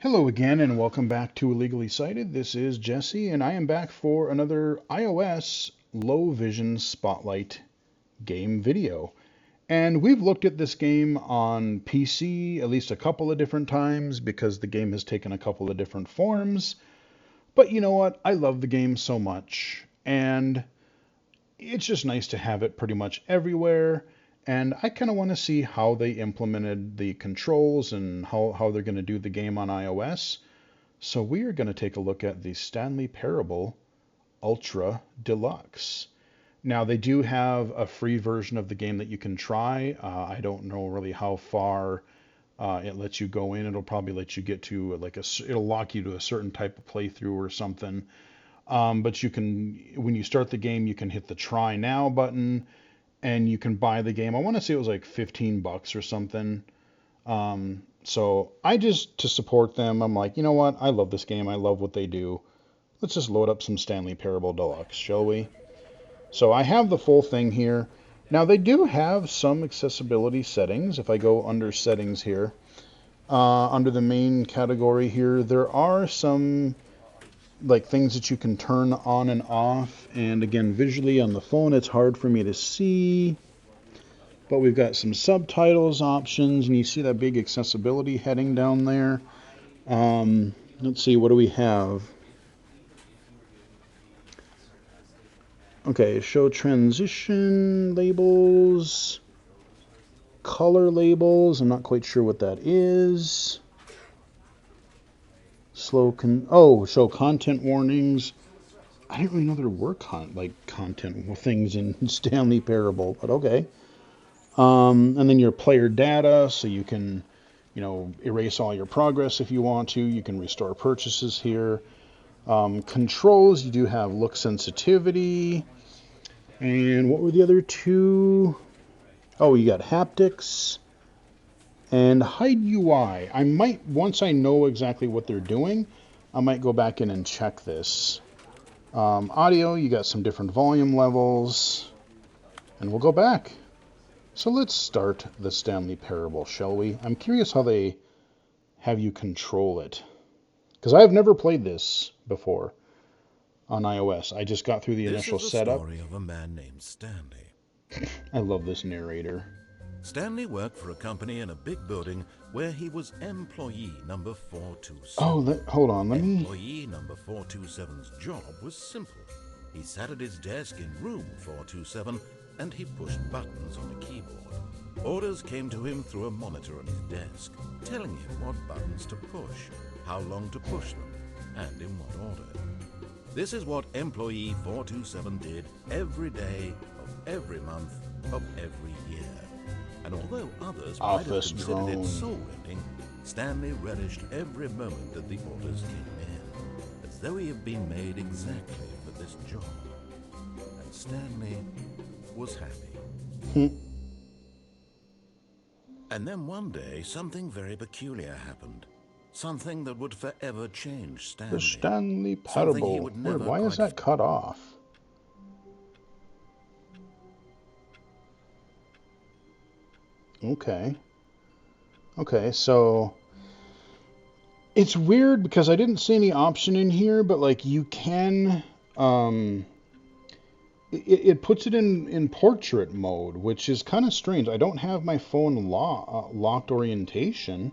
Hello again, and welcome back to Illegally Cited. This is Jesse, and I am back for another iOS Low Vision Spotlight game video. And we've looked at this game on PC at least a couple of different times because the game has taken a couple of different forms. But you know what? I love the game so much, and it's just nice to have it pretty much everywhere. And I kind of want to see how they implemented the controls and how they're going to do the game on iOS. So we are going to take a look at the Stanley Parable Ultra Deluxe. Now they do have a free version of the game that you can try. I don't know really how far it lets you go in. It'll probably let you get to it'll lock you to a certain type of playthrough or something. But you can, when you start the game, you can hit the try now button and you can buy the game. I want to say it was like 15 bucks or something. So I just, to support them, I'm like, you know what? I love this game. I love what they do. Let's just load up some Stanley Parable Deluxe, shall we? So I have the full thing here. Now they do have some accessibility settings. If I go under settings here, under the main category here, there are some like things that you can turn on and off. And again, visually on the phone, it's hard for me to see. But we've got some subtitles options, and you see that big accessibility heading down there. Let's see, what do we have? Okay, show transition labels, color labels. I'm not quite sure what that is. Show content warnings. I didn't really know there were content things in Stanley Parable, but okay. And then your player data, so you can, erase all your progress if you want to. You can restore purchases here. Controls, you do have look sensitivity. And what were the other two? Oh, you got haptics and hide UI. I might, once I know exactly what they're doing, I might go back in and check this. Audio, you got some different volume levels. And we'll go back. So let's start the Stanley Parable, shall we? I'm curious how they have you control it. Because I've never played this before on iOS. I just got through the initial setup. This is the story of a man named Stanley. I love this narrator. Stanley worked for a company in a big building where he was employee number 427. Oh, hold on, let me... Employee number 427's job was simple. He sat at his desk in room 427 and he pushed buttons on a keyboard. Orders came to him through a monitor on his desk, telling him what buttons to push, how long to push them, and in what order. This is what employee 427 did every day of every month of every year. And although others might have considered it soul-winning, Stanley relished every moment that the orders came in, as though he had been made exactly for this job. And Stanley was happy. And then one day, something very peculiar happened. Something that would forever change Stanley. The Stanley Parable. Why is that cut off? Okay. Okay, so it's weird because I didn't see any option in here, but like you can, it puts it in portrait mode, which is kind of strange. I don't have my phone locked orientation,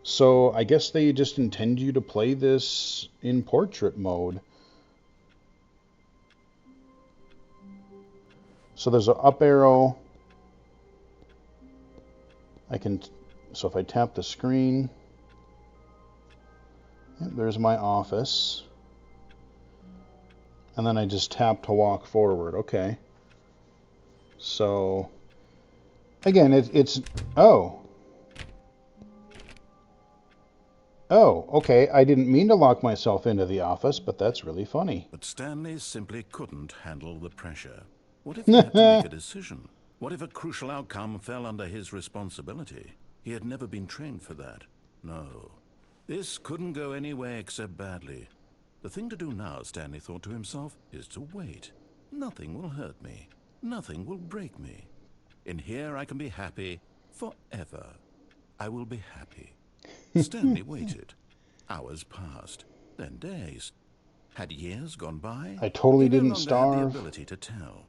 so I guess they just intend you to play this in portrait mode. So there's an up arrow. So if I tap the screen, there's my office. And then I just tap to walk forward. Okay. So, again, oh, okay. I didn't mean to lock myself into the office, but that's really funny. But Stanley simply couldn't handle the pressure. What if he had to make a decision? What if a crucial outcome fell under his responsibility? He had never been trained for that. No. This couldn't go any way except badly. The thing to do now, Stanley thought to himself, is to wait. Nothing will hurt me. Nothing will break me. In here I can be happy forever. I will be happy. Stanley waited. Hours passed, then days. Had years gone by? I totally He no didn't longer had the starve ability to tell.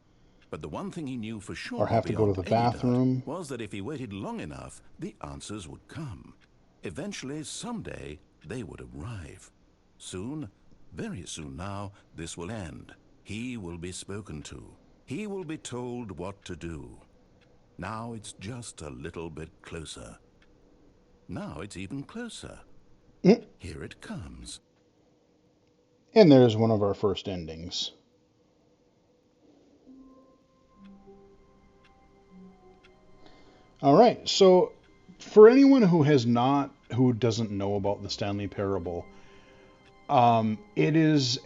But the one thing he knew for or sure, have to go to beyond the any doubt, bathroom. was that if he waited long enough, the answers would come. Eventually, someday, they would arrive. Soon, very soon now, this will end. He will be spoken to. He will be told what to do. Now it's just a little bit closer. Now it's even closer. Here it comes. And there's one of our first endings. All right, so for anyone who doesn't know about the Stanley Parable, it is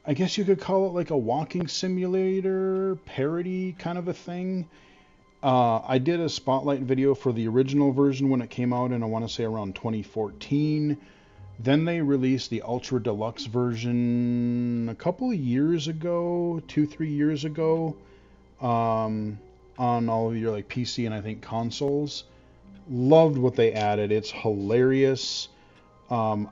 I guess you could call it like a walking simulator parody kind of a thing. I did a spotlight video for the original version when it came out in, I want to say, around 2014. Then they released the Ultra Deluxe version a couple of years ago, 2-3 years ago, on all of your like PC and I think consoles. Loved what they added. It's hilarious. I've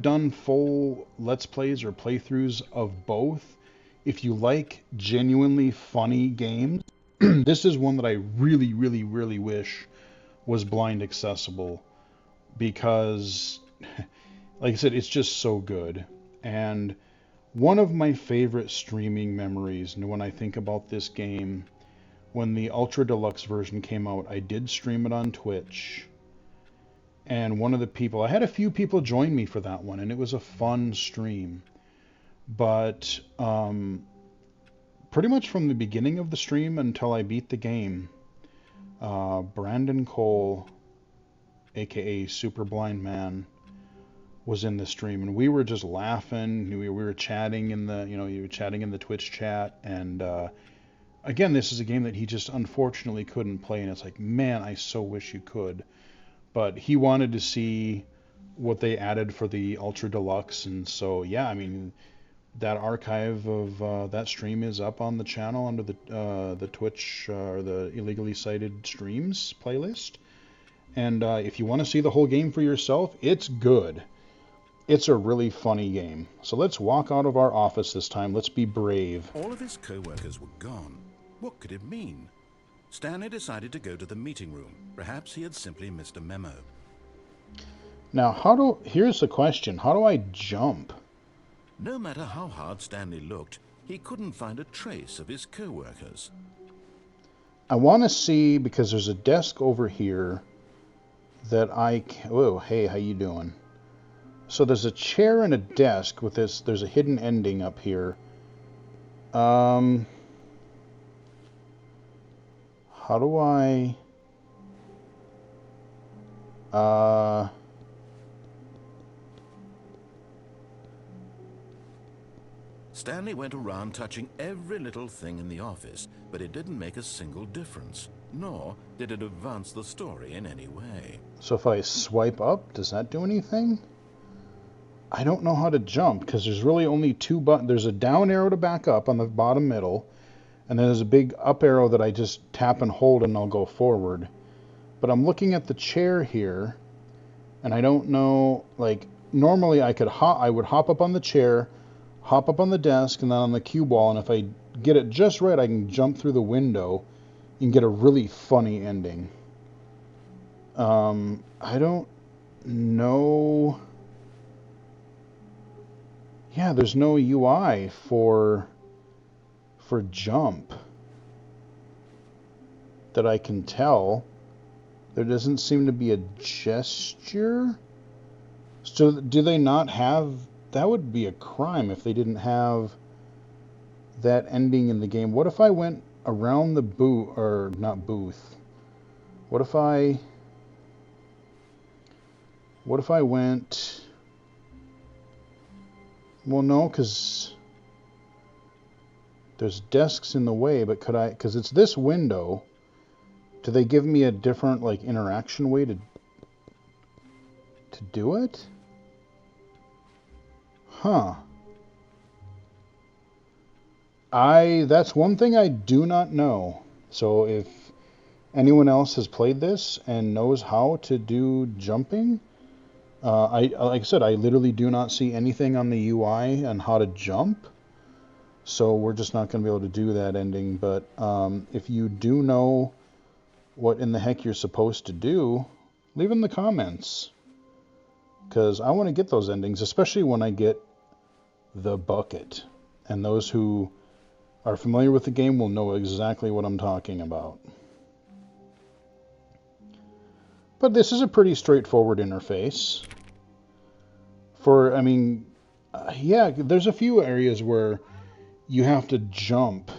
done full Let's Plays or playthroughs of both. If you like genuinely funny games, this is one that I really, really, really wish was blind accessible because, like I said, it's just so good. And one of my favorite streaming memories, and when I think about this game, when the Ultra Deluxe version came out, I did stream it on Twitch. And I had a few people join me for that one, and it was a fun stream. But pretty much from the beginning of the stream until I beat the game, Brandon Cole, aka Super Blind Man, was in the stream, and we were just laughing. We were chatting you were chatting in the Twitch chat, and again, this is a game that he just unfortunately couldn't play, and it's like, man, I so wish you could. But he wanted to see what they added for the Ultra Deluxe, and so yeah, I mean, that archive of that stream is up on the channel under the Twitch or the illegally cited streams playlist. And if you want to see the whole game for yourself, it's good. It's a really funny game. So let's walk out of our office this time. Let's be brave. All of his co-workers were gone. What could it mean? Stanley decided to go to the meeting room. Perhaps he had simply missed a memo. Now, here's the question. How do I jump? No matter how hard Stanley looked, he couldn't find a trace of his co-workers. I want to see, because there's a desk over here that oh, hey, how you doing? So there's a chair and a desk with this. There's a hidden ending up here. How do I... Stanley went around touching every little thing in the office, but it didn't make a single difference, nor did it advance the story in any way. So if I swipe up, does that do anything? I don't know how to jump, because there's really only two buttons. There's a down arrow to back up on the bottom middle, and then there's a big up arrow that I just tap and hold and I'll go forward. But I'm looking at the chair here, and I don't know, like, normally I would hop up on the chair, hop up on the desk, and then on the cue ball, and if I get it just right, I can jump through the window and get a really funny ending. I don't know. Yeah, there's no UI for jump that I can tell. There doesn't seem to be a gesture. So do they not have... That would be a crime if they didn't have that ending in the game. What if I went around the booth, or not booth? What if I went... Well, no, because there's desks in the way, but could I... Because it's this window. Do they give me a different, like, interaction way to do it? Huh. That's one thing I do not know. So if anyone else has played this and knows how to do jumping, like I said, I literally do not see anything on the UI on how to jump. So we're just not going to be able to do that ending. But if you do know what in the heck you're supposed to do, leave in the comments. Because I want to get those endings, especially when I get the bucket. And those who are familiar with the game will know exactly what I'm talking about. But this is a pretty straightforward interface. I mean, yeah, there's a few areas where you have to jump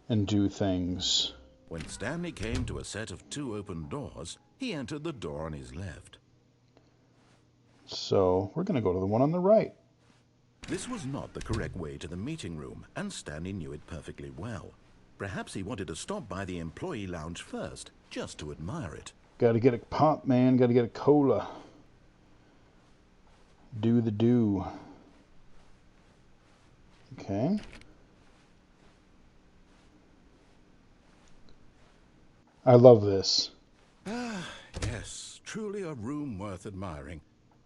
and do things. When Stanley came to a set of 2 open doors, he entered the door on his left. So we're going to go to the one on the right. This was not the correct way to the meeting room, and Stanley knew it perfectly well. Perhaps he wanted to stop by the employee lounge first, just to admire it. Got to get a pop, man. Got to get a cola. Do the do. Okay. I love this. Ah, yes, truly a room worth admiring.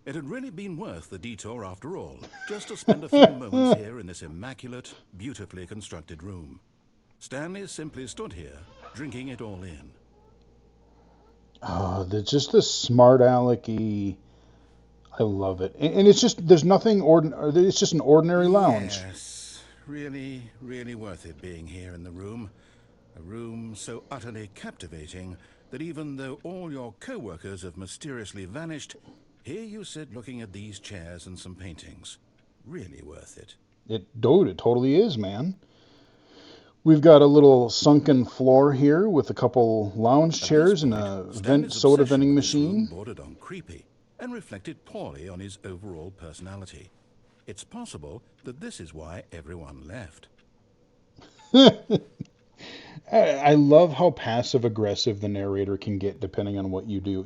It had really been worth the detour after all, just to spend a few moments here in this immaculate, beautifully constructed room. Stanley simply stood here, drinking it all in. Oh, just the smart alecky. I love it. And it's just, there's nothing ordinary. It's just an ordinary lounge. Yes, really, really worth it being here in the room. A room so utterly captivating that even though all your co-workers have mysteriously vanished, here you sit looking at these chairs and some paintings. Really worth it. Dude, it totally is, man. We've got a little sunken floor here with a couple lounge chairs and a soda vending machine. Bordered on creepy and reflected poorly on his overall personality. It's possible that this is why everyone left. I love how passive aggressive the narrator can get depending on what you do.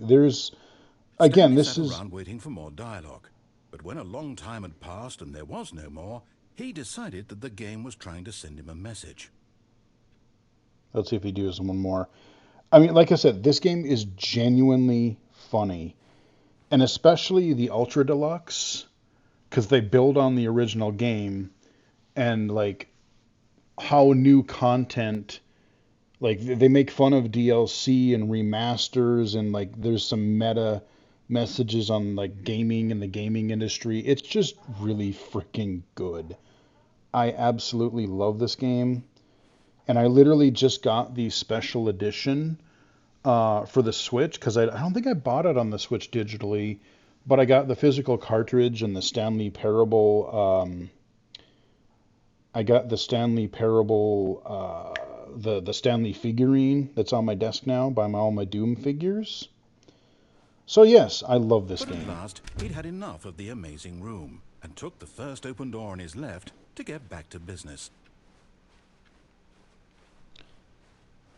Again, this sat is around waiting for more dialogue, but when a long time had passed and there was no more, he decided that the game was trying to send him a message. Let's see if he does one more. I mean, like I said, this game is genuinely funny, and especially the Ultra Deluxe, because they build on the original game, and like how new content, like they make fun of DLC and remasters, and like there's some meta messages on like gaming and the gaming industry. It's just really freaking good. I absolutely love this game. And I literally just got the special edition for the Switch because I don't think I bought it on the Switch digitally, but I got the physical cartridge and the Stanley Parable. I got the Stanley Parable, the Stanley figurine that's on my desk now by all my Doom figures. So yes, I love this game. But at last, he'd had enough of the amazing room and took the first open door on his left to get back to business.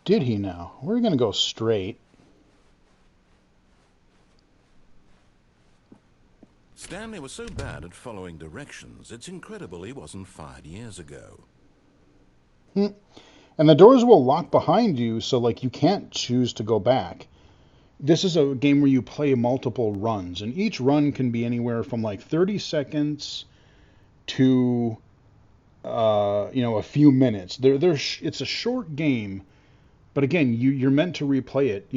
Did he now? We're going to go straight. Stanley was so bad at following directions, it's incredible he wasn't fired years ago. And the doors will lock behind you, so like you can't choose to go back. This is a game where you play multiple runs, and each run can be anywhere from like 30 seconds to a few minutes. It's a short game. But again, you're meant to replay it,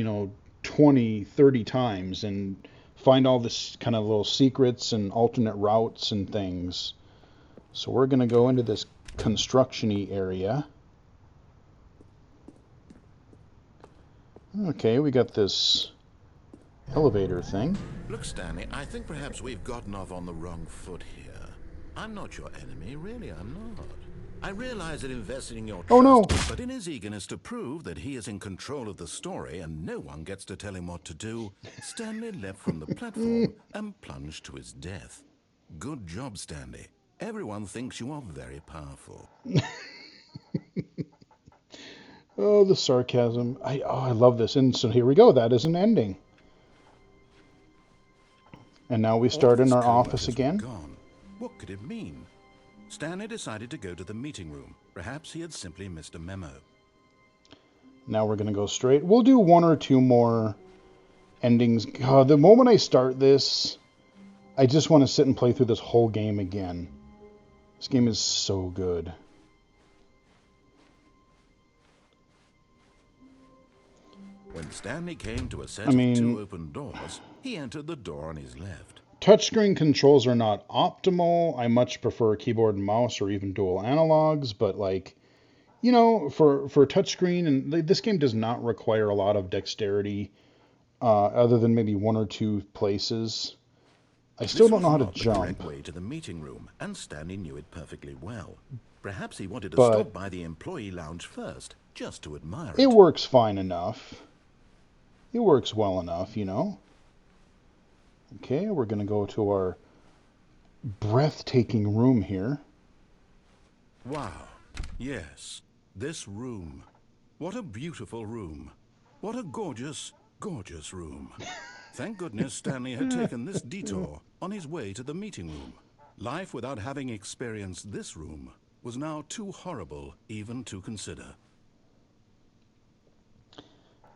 20, 30 times and find all this kind of little secrets and alternate routes and things. So we're going to go into this construction-y area. Okay, we got this elevator thing. Look, Stanley, I think perhaps we've gotten off on the wrong foot here. I'm not your enemy, really, I'm not. I realize that investing in your trust, but in his eagerness to prove that he is in control of the story and no one gets to tell him what to do, Stanley leapt from the platform and plunged to his death. Good job, Stanley. Everyone thinks you are very powerful. Oh, the sarcasm. I love this. And so here we go. That is an ending. And now we start in our office again. Gone. What could it mean? Stanley decided to go to the meeting room. Perhaps he had simply missed a memo. Now we're going to go straight. We'll do one or two more endings. God, the moment I start this, I just want to sit and play through this whole game again. This game is so good. When Stanley came to a set of two open doors, he entered the door on his left. Touchscreen controls are not optimal. I much prefer keyboard and mouse or even dual analogs, but like, you know, for touchscreen, and this game does not require a lot of dexterity, other than maybe one or two places. I still don't know how to jump. This was not the correct way to the meeting room, and Stanley knew it perfectly well. Perhaps he wanted to stop by the employee lounge first, just to admire it. It works fine enough. It works well enough, you know. Okay, we're going to go to our breathtaking room here. Wow. Yes, this room. What a beautiful room. What a gorgeous, gorgeous room. Thank goodness Stanley had taken this detour on his way to the meeting room. Life without having experienced this room was now too horrible even to consider.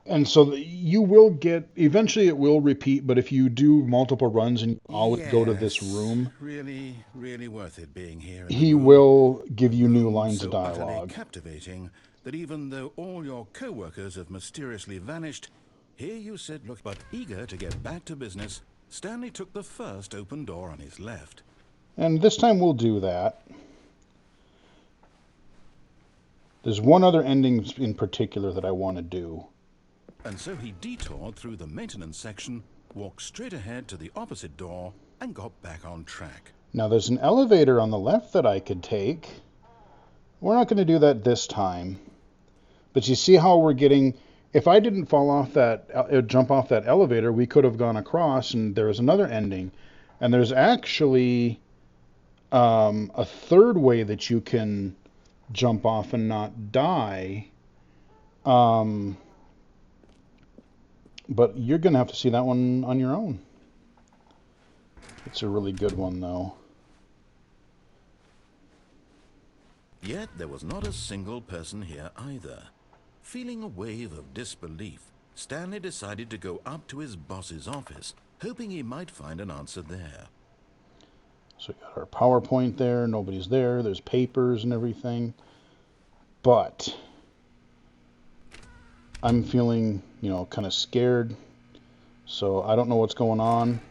And so you will get, eventually it will repeat, but if you do multiple runs and you always go to this room, really, really worth it being here. He will give you new lines of dialogue. So captivating that even though all your co-workers have mysteriously vanished, here you sit, but eager to get back to business, Stanley took the first open door on his left. And this time we'll do that. There's one other ending in particular that I want to do. And so he detoured through the maintenance section, walked straight ahead to the opposite door, and got back on track. Now there's an elevator on the left that I could take. We're not going to do that this time. But you see how we're getting... If I didn't fall off that, jump off that elevator, we could have gone across, and there's another ending. And there's actually a third way that you can jump off and not die. But you're going to have to see that one on your own. It's a really good one, though. Yet there was not a single person here either. Feeling a wave of disbelief, Stanley decided to go up to his boss's office, hoping he might find an answer there. So we got our PowerPoint there. Nobody's there. There's papers and everything. But I'm feeling, you know, kind of scared. So I don't know what's going on.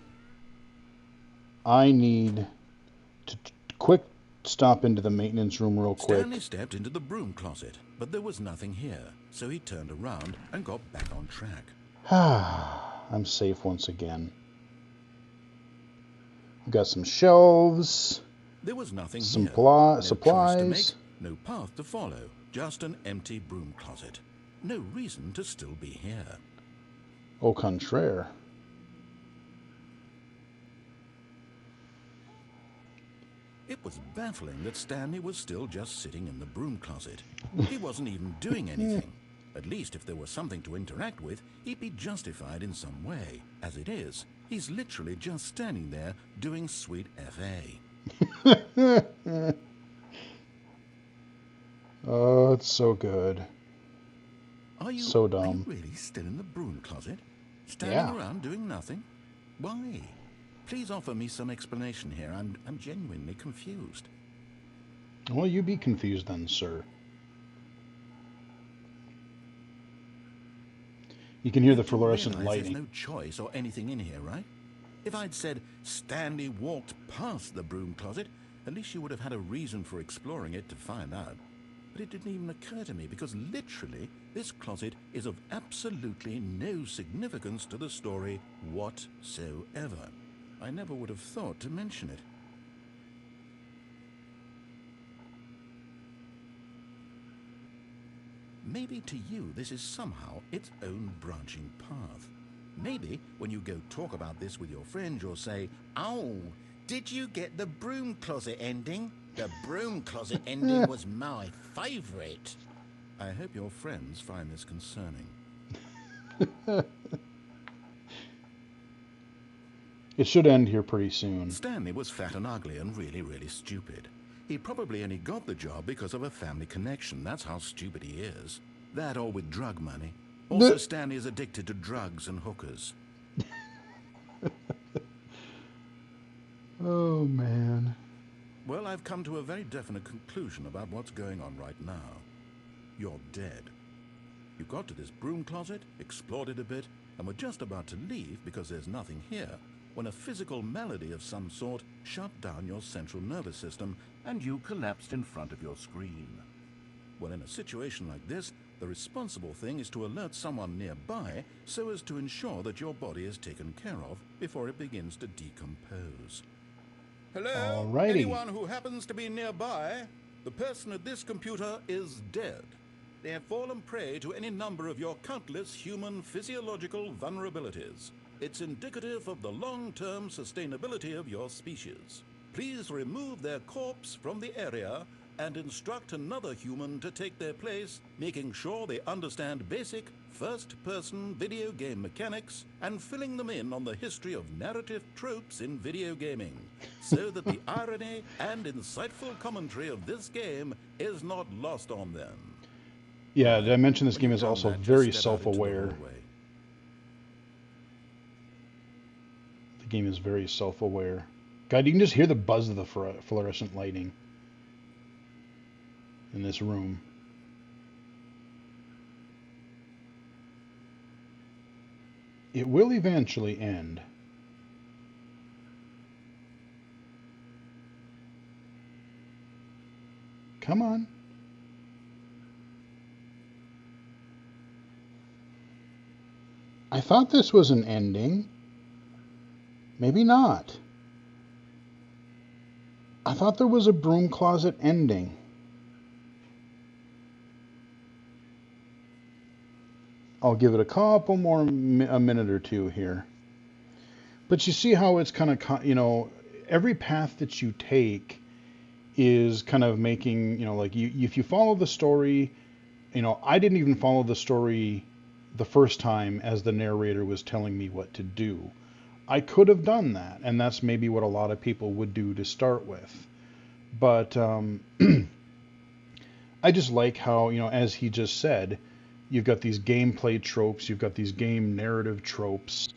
I need to quick stop into the maintenance room real quick. Stanley stepped into the broom closet, but there was nothing here. So he turned around and got back on track. I'm safe once again. We've got some shelves. There was nothing some here. No supplies. To make, no path to follow. Just an empty broom closet. No reason to still be here. Au contraire. It was baffling that Stanley was still just sitting in the broom closet. He wasn't even doing anything. At least if there was something to interact with, he'd be justified in some way. As it is, he's literally just standing there doing sweet FA. Oh, it's so good. So dumb. Are you really still in the broom closet? Standing around doing nothing? Why? Please offer me some explanation here. I'm genuinely confused. Well, you be confused then, sir. You can hear the fluorescent lighting. There's no choice or anything in here, right? If I'd said Stanley walked past the broom closet, at least you would have had a reason for exploring it to find out. But it didn't even occur to me because literally this closet is of absolutely no significance to the story whatsoever. I never would have thought to mention it. Maybe to you this is somehow its own branching path. Maybe when you go talk about this with your friends you'll say, "Oh, did you get the broom closet ending? The broom closet ending was my favorite." I hope your friends find this concerning. It should end here pretty soon. Stanley was fat and ugly and really, really stupid. He probably only got the job because of a family connection. That's how stupid he is. That or with drug money. Also, Stanley is addicted to drugs and hookers. Oh, man. Well, I've come to a very definite conclusion about what's going on right now. You're dead. You got to this broom closet, explored it a bit, and were just about to leave because there's nothing here, when a physical malady of some sort shut down your central nervous system and you collapsed in front of your screen. Well, in a situation like this, the responsible thing is to alert someone nearby so as to ensure that your body is taken care of before it begins to decompose. Hello? Alrighty. Anyone who happens to be nearby? The person at this computer is dead. They have fallen prey to any number of your countless human physiological vulnerabilities. It's indicative of the long-term sustainability of your species. Please remove their corpse from the area and instruct another human to take their place, making sure they understand basic first-person video game mechanics and filling them in on the history of narrative tropes in video gaming, so that the irony and insightful commentary of this game is not lost on them. Yeah, did I mention this game is also very self-aware? The game is very self-aware. God, you can just hear the buzz of the fluorescent lighting in this room. It will eventually end. Come on. I thought this was an ending. Maybe not. I thought there was a broom closet ending. I'll give it a couple more, a minute or two here. But you see how it's kind of, you know, every path that you take is kind of making, you know, like if you follow the story, you know, I didn't even follow the story the first time as the narrator was telling me what to do. I could have done that, and that's maybe what a lot of people would do to start with. But I just like how, you know, as he just said, you've got these gameplay tropes, you've got these game narrative tropes,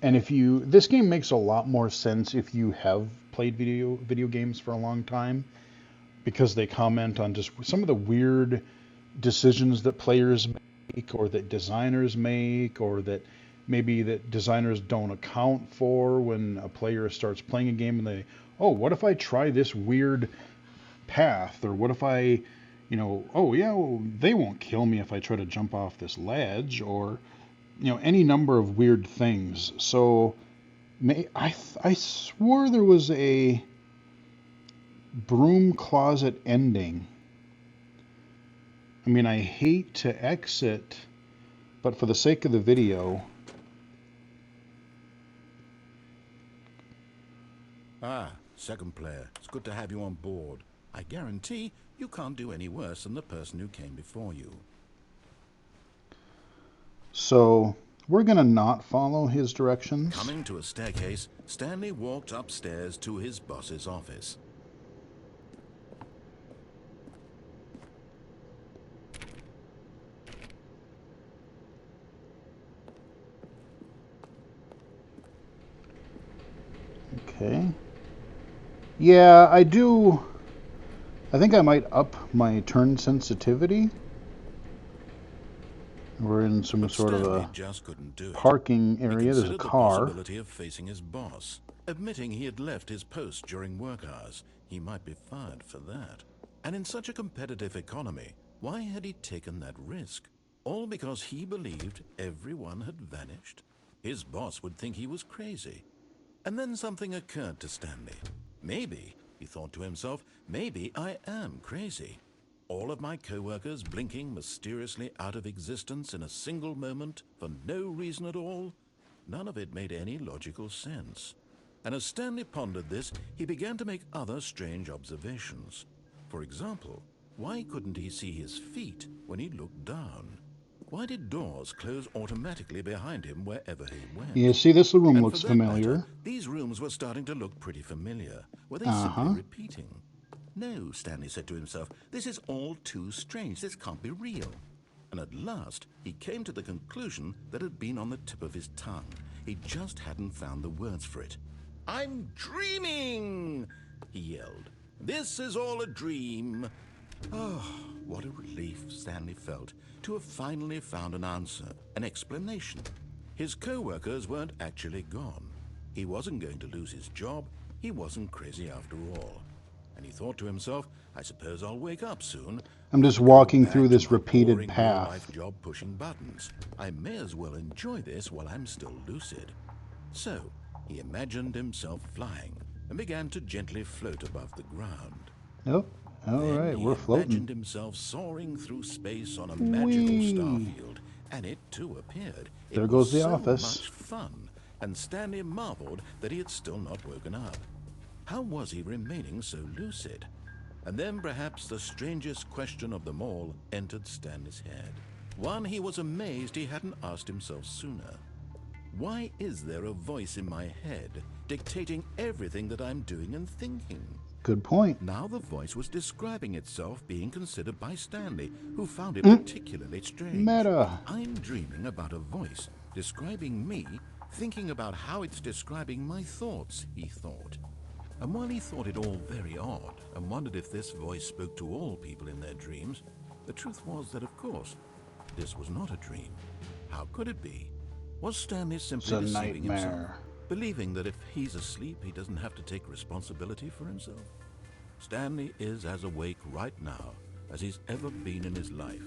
and this game makes a lot more sense if you have played video games for a long time, because they comment on just some of the weird decisions that players make, or that designers make, or that maybe that designers don't account for when a player starts playing a game and they, oh, what if I try this weird path, or what if I, you know, oh yeah, well, they won't kill me if I try to jump off this ledge, or, you know, any number of weird things. So I swore there was a broom closet ending. I mean, I hate to exit, but for the sake of the video. Ah, second player. It's good to have you on board. I guarantee you can't do any worse than the person who came before you. So, we're going to not follow his directions. Coming to a staircase, Stanley walked upstairs to his boss's office. Okay. Yeah, I do. I think I might up my turn sensitivity. We're in some sort of a parking area. There's a car. The possibility of facing his boss. Admitting he had left his post during work hours, he might be fired for that. And in such a competitive economy, why had he taken that risk? All because he believed everyone had vanished? His boss would think he was crazy. And then something occurred to Stanley. Maybe, he thought to himself, maybe I am crazy. All of my co-workers blinking mysteriously out of existence in a single moment for no reason at all? None of it made any logical sense. And as Stanley pondered this, he began to make other strange observations. For example, why couldn't he see his feet when he looked down? Why did doors close automatically behind him wherever he went? Yeah, see, this room looks familiar. Matter, these rooms were starting to look pretty familiar. Were they simply repeating? No, Stanley said to himself, this is all too strange. This can't be real. And at last, he came to the conclusion that had been on the tip of his tongue. He just hadn't found the words for it. "I'm dreaming!" he yelled. "This is all a dream." Oh, what a relief Stanley felt to have finally found an answer, an explanation. His co-workers weren't actually gone. He wasn't going to lose his job. He wasn't crazy after all. And he thought to himself, I suppose I'll wake up soon. I'm just walking through this repeated path. Real-life job pushing buttons. I may as well enjoy this while I'm still lucid. So he imagined himself flying and began to gently float above the ground. Nope. All right, we're floating. He imagined himself soaring through space on a magical starfield, and it too appeared. There goes the office. It was so much fun, and Stanley marveled that he had still not woken up. How was he remaining so lucid? And then perhaps the strangest question of them all entered Stanley's head. One he was amazed he hadn't asked himself sooner. Why is there a voice in my head dictating everything that I'm doing and thinking? Good point. Now the voice was describing itself being considered by Stanley, who found it particularly strange. Meta. I'm dreaming about a voice describing me, thinking about how it's describing my thoughts, he thought. And while he thought it all very odd and wondered if this voice spoke to all people in their dreams, the truth was that, of course, this was not a dream. How could it be? Was Stanley simply deceiving himself, believing that if he's asleep, he doesn't have to take responsibility for himself? Stanley is as awake right now as he's ever been in his life.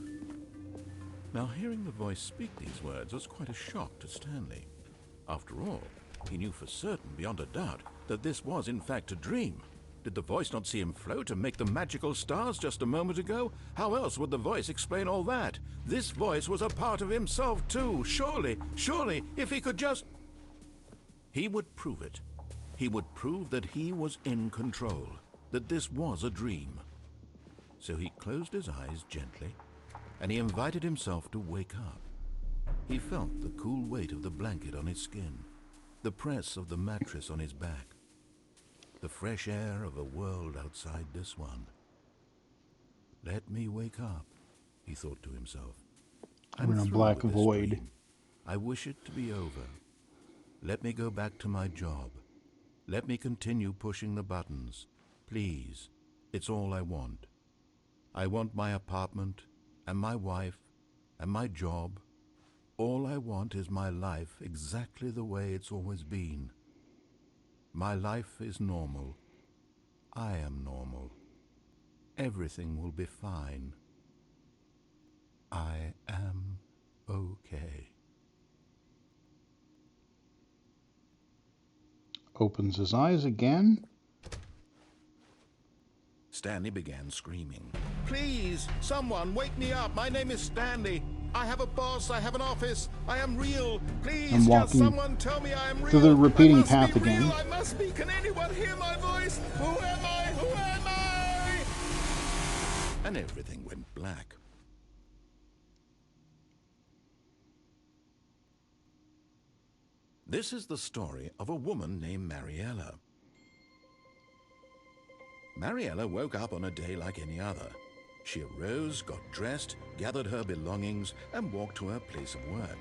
Now, hearing the voice speak these words was quite a shock to Stanley. After all, he knew for certain, beyond a doubt, that this was in fact a dream. Did the voice not see him float and make the magical stars just a moment ago? How else would the voice explain all that? This voice was a part of himself too. Surely, if he could just... He would prove it. He would prove that he was in control, that this was a dream. So he closed his eyes gently, and he invited himself to wake up. He felt the cool weight of the blanket on his skin, the press of the mattress on his back, the fresh air of a world outside this one. Let me wake up, he thought to himself. I'm in a black void. Dream. I wish it to be over. Let me go back to my job. Let me continue pushing the buttons. Please, it's all I want. I want my apartment, and my wife, and my job. All I want is my life exactly the way it's always been. My life is normal. I am normal. Everything will be fine. I am okay. Opens his eyes again. Stanley began screaming. Please, someone, wake me up. My name is Stanley. I have a boss. I have an office. I am real. Please, just someone tell me I am real. Through the repeating path again. I must be. Can anyone hear my voice? Who am I? Who am I? And everything went black. This is the story of a woman named Mariella. Mariella woke up on a day like any other. She arose, got dressed, gathered her belongings, and walked to her place of work.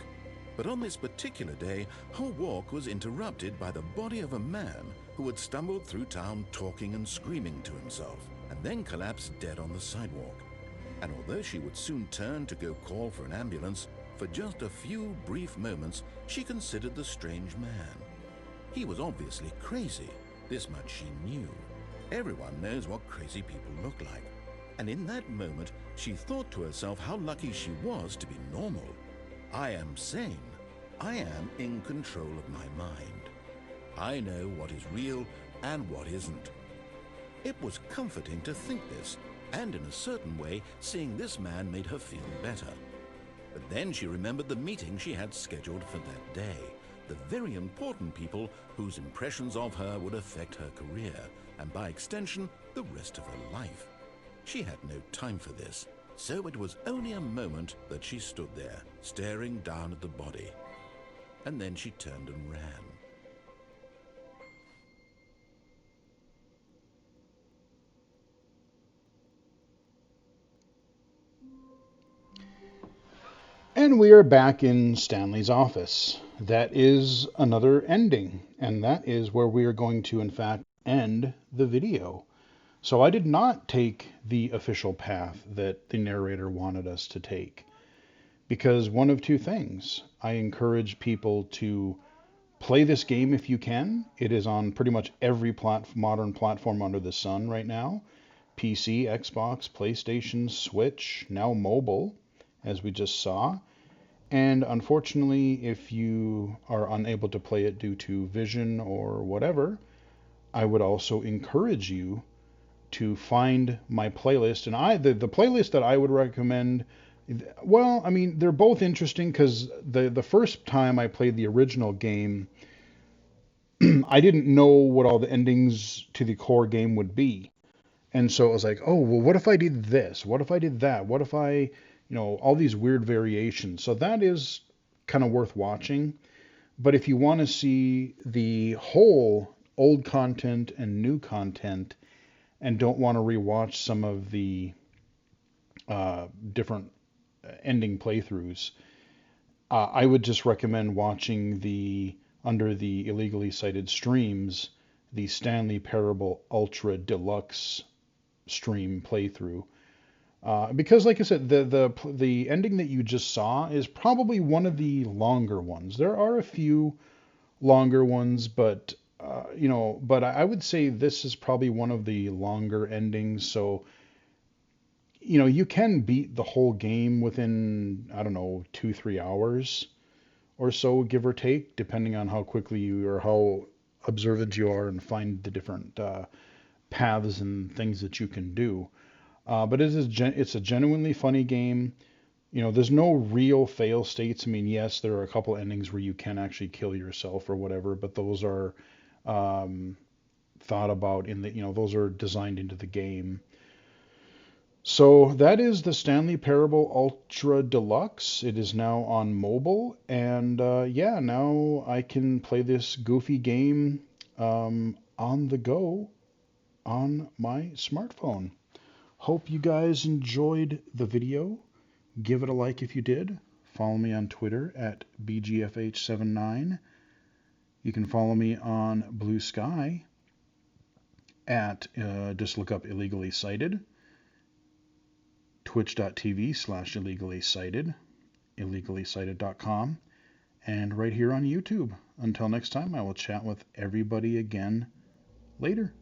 But on this particular day, her walk was interrupted by the body of a man who had stumbled through town talking and screaming to himself, and then collapsed dead on the sidewalk. And although she would soon turn to go call for an ambulance, for just a few brief moments, she considered the strange man. He was obviously crazy. This much she knew. Everyone knows what crazy people look like. And in that moment, she thought to herself how lucky she was to be normal. I am sane. I am in control of my mind. I know what is real and what isn't. It was comforting to think this, and in a certain way, seeing this man made her feel better. But then she remembered the meeting she had scheduled for that day, the very important people whose impressions of her would affect her career, and by extension, the rest of her life. She had no time for this, so it was only a moment that she stood there, staring down at the body. And then she turned and ran. And we are back in Stanley's office. That is another ending, and that is where we are going to, in fact, end the video. So I did not take the official path that the narrator wanted us to take, because one of two things. I encourage people to play this game if you can. It is on pretty much every modern platform under the sun right now. PC, Xbox, PlayStation, Switch, now mobile, as we just saw. And unfortunately, if you are unable to play it due to vision or whatever, I would also encourage you to find my playlist. And the playlist that I would recommend, well, I mean, they're both interesting because the first time I played the original game, I didn't know what all the endings to the core game would be. And so it was like, oh, well, what if I did this? What if I did that? What if all these weird variations. So that is kind of worth watching. But if you want to see the whole old content and new content and don't want to rewatch some of the different ending playthroughs, I would just recommend watching under the illegally cited streams, the Stanley Parable Ultra Deluxe stream playthrough. Because, like I said, the ending that you just saw is probably one of the longer ones. There are a few longer ones, but but I would say this is probably one of the longer endings. So, you can beat the whole game within, I don't know, 2-3 hours or so, give or take, depending on how quickly you or how observant you are and find the different paths and things that you can do. But it's a genuinely funny game. There's no real fail states. I mean, yes, there are a couple endings where you can actually kill yourself or whatever, but those are thought about those are designed into the game. So that is the Stanley Parable Ultra Deluxe. It is now on mobile, and yeah, now I can play this goofy game on the go on my smartphone. Hope you guys enjoyed the video. Give it a like if you did. Follow me on Twitter at BGFH79. You can follow me on Blue Sky at just look up Illegally Cited. Twitch.tv/illegally cited, illegallycited.com, and right here on YouTube. Until next time, I will chat with everybody again later.